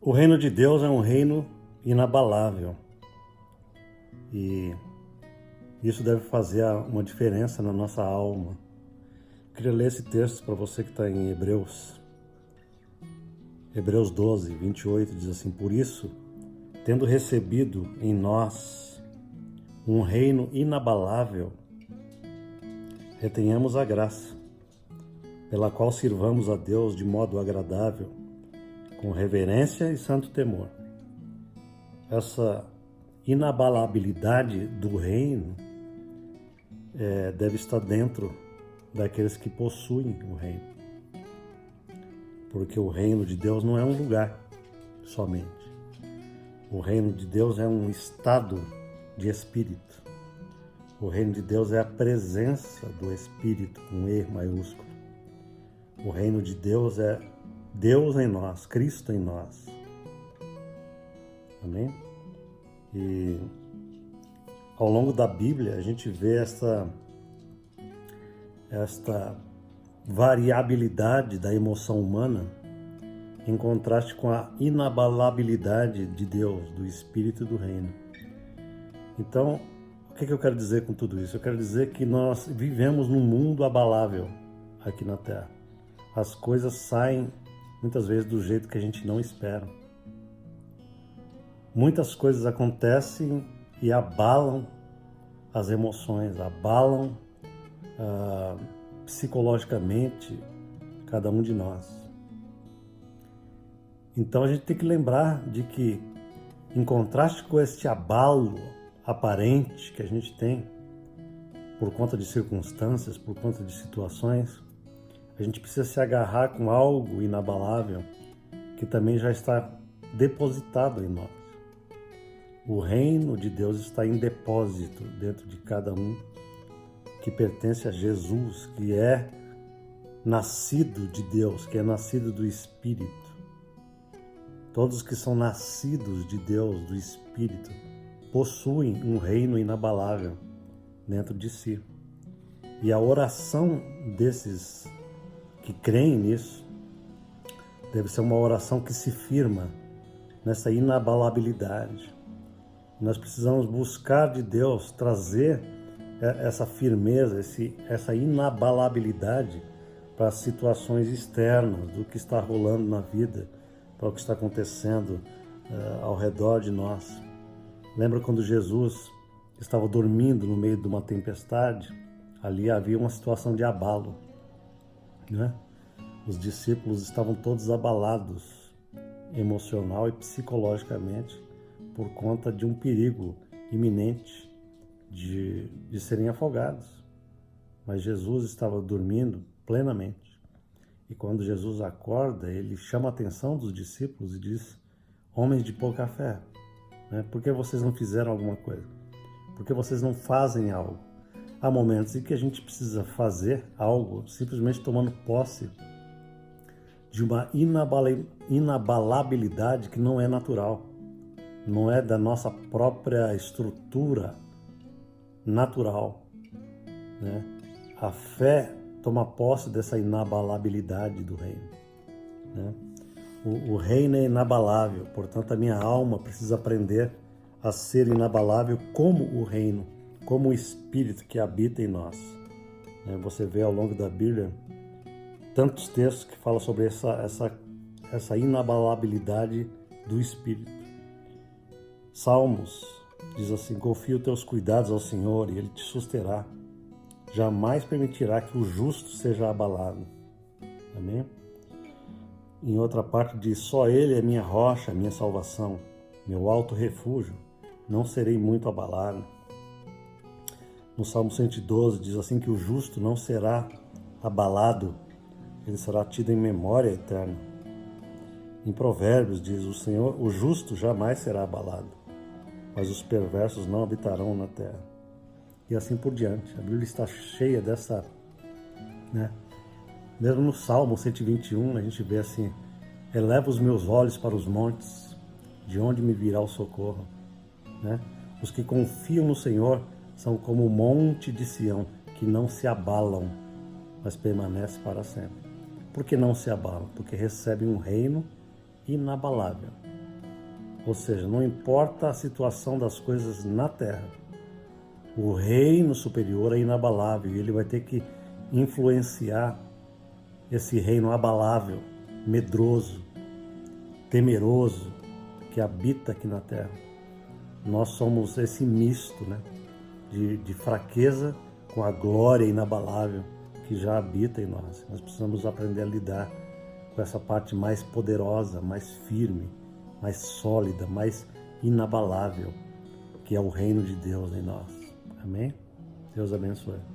O reino de Deus é um reino inabalável e isso deve fazer uma diferença na nossa alma. Eu queria ler esse texto para você que está em Hebreus 12, 28, diz assim: Por isso, tendo recebido em nós um reino inabalável, retenhamos a graça, pela qual sirvamos a Deus de modo agradável, com reverência e santo temor. Essa inabalabilidade do reino deve estar dentro daqueles que possuem o reino. Porque o reino de Deus não é um lugar somente. O reino de Deus é um estado de espírito. O reino de Deus é a presença do Espírito, com E maiúsculo. O reino de Deus é Deus em nós, Cristo em nós. Amém? E ao longo da Bíblia a gente vê esta variabilidade da emoção humana em contraste com a inabalabilidade de Deus, do Espírito e do Reino. Então, o que eu quero dizer com tudo isso? Eu quero dizer que nós vivemos num mundo abalável aqui na Terra. As coisas saem muitas vezes do jeito que a gente não espera. Muitas coisas acontecem e abalam as emoções, abalam psicologicamente cada um de nós. Então a gente tem que lembrar de que, em contraste com este abalo aparente que a gente tem por conta de circunstâncias, por conta de situações, a gente precisa se agarrar com algo inabalável que também já está depositado em nós. O reino de Deus está em depósito dentro de cada um que pertence a Jesus, que é nascido de Deus, que é nascido do Espírito. Todos que são nascidos de Deus, do Espírito, possuem um reino inabalável dentro de si. E a oração desses que creem nisso deve ser uma oração que se firma nessa inabalabilidade. Nós precisamos buscar de Deus trazer essa firmeza, essa inabalabilidade para as situações externas do que está rolando na vida, para o que está acontecendo ao redor de nós. Lembra quando Jesus estava dormindo no meio de uma tempestade? Ali havia uma situação de abalo, né? Os discípulos estavam todos abalados emocional e psicologicamente por conta de um perigo iminente de serem afogados. Mas Jesus estava dormindo plenamente. E quando Jesus acorda, ele chama a atenção dos discípulos e diz: homens de pouca fé, né? Por que vocês não fizeram alguma coisa? Por que vocês não fazem algo? Há momentos em que a gente precisa fazer algo simplesmente tomando posse de uma inabalabilidade que não é natural, não é da nossa própria estrutura natural, né? A fé toma posse dessa inabalabilidade do reino, né? O reino é inabalável, portanto a minha alma precisa aprender a ser inabalável como o reino, como o Espírito que habita em nós. Você vê ao longo da Bíblia tantos textos que falam sobre essa inabalabilidade do Espírito. Salmos diz assim: confia os teus cuidados ao Senhor e Ele te susterá. Jamais permitirá que o justo seja abalado. Amém? Em outra parte diz: só Ele é minha rocha, minha salvação, meu alto refúgio, não serei muito abalado. No Salmo 112 diz assim que o justo não será abalado, ele será tido em memória eterna. Em Provérbios diz: o justo jamais será abalado, mas os perversos não habitarão na terra. E assim por diante. A Bíblia está cheia dessa, né? Mesmo no Salmo 121 a gente vê assim: eleva os meus olhos para os montes, de onde me virá o socorro, né? Os que confiam no Senhor são como o monte de Sião, que não se abalam, mas permanece para sempre. Por que não se abalam? Porque recebem um reino inabalável. Ou seja, não importa a situação das coisas na terra, o reino superior é inabalável e ele vai ter que influenciar esse reino abalável, medroso, temeroso, que habita aqui na terra. Nós somos esse misto, né, de fraqueza com a glória inabalável que já habita em nós. Nós precisamos aprender a lidar com essa parte mais poderosa, mais firme, mais sólida, mais inabalável, que é o reino de Deus em nós. Amém? Deus abençoe.